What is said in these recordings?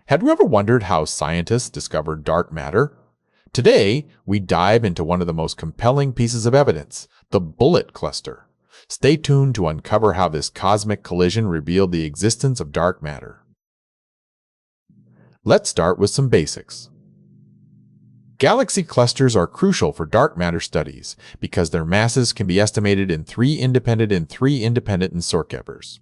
Had you ever wondered how scientists discovered dark matter? Today, we dive into one of the most compelling pieces of evidence, the bullet cluster. Stay tuned to uncover how this cosmic collision revealed the existence of dark matter. Let's start with some basics. Galaxy clusters are crucial for dark matter studies because their masses can be estimated in three independent Sorkevers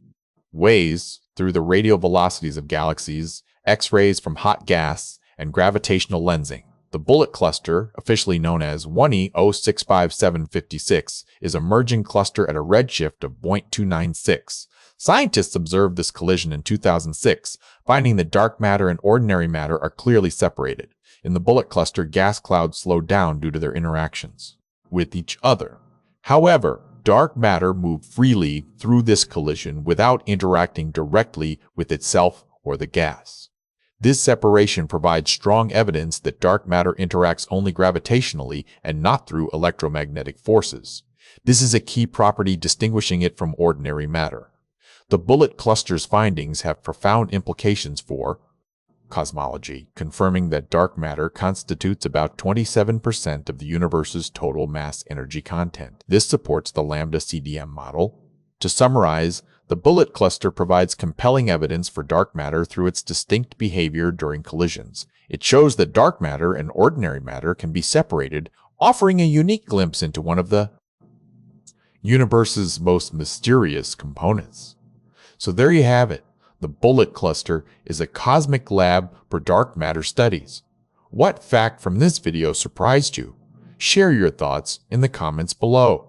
ways through the radial velocities of galaxies, X-rays from hot gas, and gravitational lensing. The bullet cluster, officially known as 1E065756, is a merging cluster at a redshift of 0.296. Scientists observed this collision in 2006, finding that dark matter and ordinary matter are clearly separated. In the bullet cluster, gas clouds slowed down due to their interactions with each other. However, dark matter moved freely through this collision without interacting directly with itself or the gas. This separation provides strong evidence that dark matter interacts only gravitationally and not through electromagnetic forces. This is a key property distinguishing it from ordinary matter. The bullet cluster's findings have profound implications for cosmology, confirming that dark matter constitutes about 27% of the universe's total mass energy content. This supports the lambda CDM model. To summarize, the bullet cluster provides compelling evidence for dark matter through its distinct behavior during collisions. It shows that dark matter and ordinary matter can be separated, offering a unique glimpse into one of the universe's most mysterious components. So there you have it. The bullet cluster is a cosmic lab for dark matter studies. What fact from this video surprised you? Share your thoughts in the comments below.